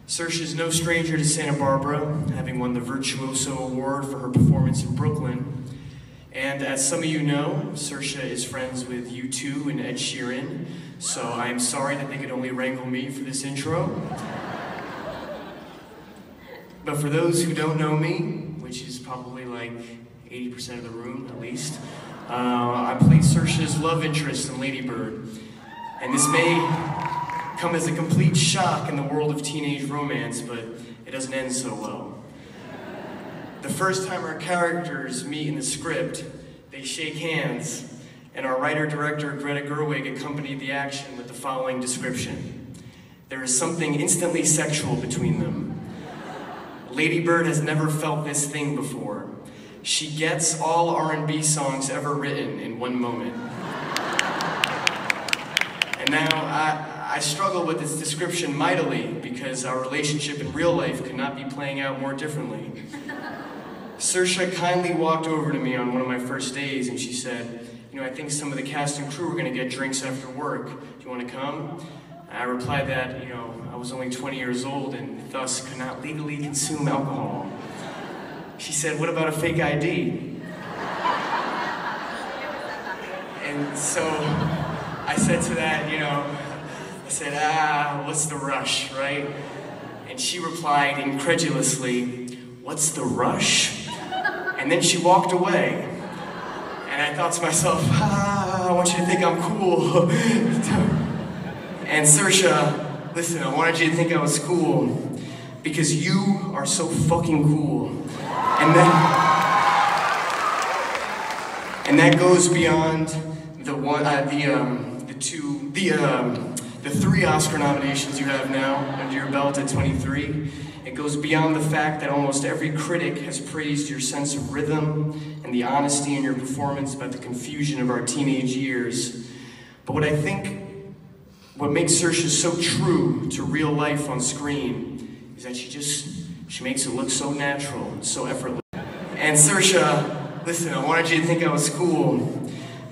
Saoirse is no stranger to Santa Barbara, having won the Virtuoso Award for her performance in Brooklyn. And as some of you know, Saoirse is friends with U2 and Ed Sheeran, so I'm sorry that they could only wrangle me for this intro. But for those who don't know me, which is probably like 80% of the room at least, I played Saoirse's love interest in Lady Bird. And this may come as a complete shock in the world of teenage romance, but it doesn't end so well. The first time our characters meet in the script, they shake hands, and our writer-director Greta Gerwig accompanied the action with the following description. There is something instantly sexual between them. Lady Bird has never felt this thing before. She gets all R&B songs ever written in one moment. And now, I struggle with this description mightily because our relationship in real life could not be playing out more differently. Saoirse kindly walked over to me on one of my first days and she said, "You know, I think some of the cast and crew are going to get drinks after work. Do you want to come?" I replied that, you know, I was only 20 years old and thus could not legally consume alcohol. She said, "What about a fake ID?" And so I said to that, you know, I said, what's the rush, right? And she replied incredulously, "What's the rush?" And then she walked away. And I thought to myself, I want you to think I'm cool. And Saoirse, listen, I wanted you to think I was cool because you are so fucking cool. And that goes beyond the 3 Oscar nominations you have now under your belt at 23. It goes beyond the fact that almost every critic has praised your sense of rhythm and the honesty in your performance about the confusion of our teenage years. But what makes Saoirse so true to real life on screen is that she makes it look so natural, so effortless. And Saoirse, listen, I wanted you to think I was cool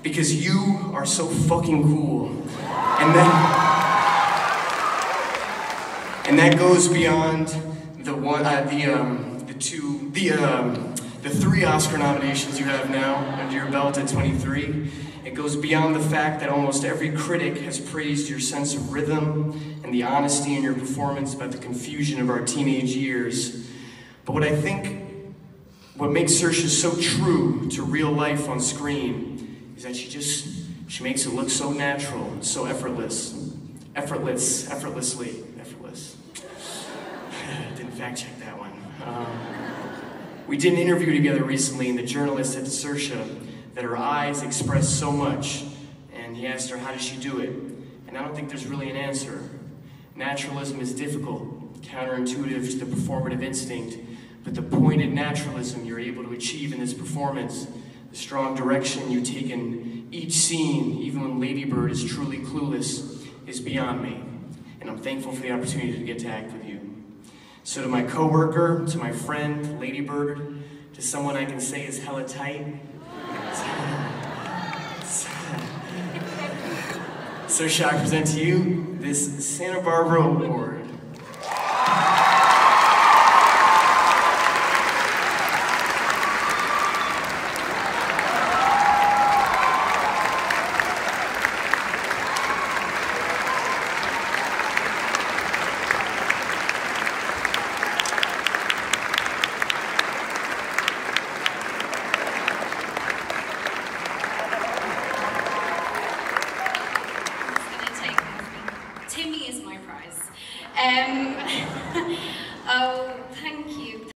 because you are so fucking cool. And that goes beyond the 3 Oscar nominations you have now under your belt at 23. It goes beyond the fact that almost every critic has praised your sense of rhythm and the honesty in your performance about the confusion of our teenage years. But what makes Saoirse so true to real life on screen is that she makes it look so natural, so effortlessly. Didn't fact check that one. We did an interview together recently, and the journalist said to Saoirse that her eyes express so much, and he asked her, how does she do it? And I don't think there's really an answer. Naturalism is difficult, counterintuitive to the performative instinct, but the pointed naturalism you're able to achieve in this performance, the strong direction you take in each scene, even when Lady Bird is truly clueless, is beyond me. And I'm thankful for the opportunity to get to act with you. So to my coworker, to my friend, Lady Bird, to someone I can say is hella tight, Saoirse, I present to you this Santa Barbara Award. Timmy is my prize. Oh, thank you.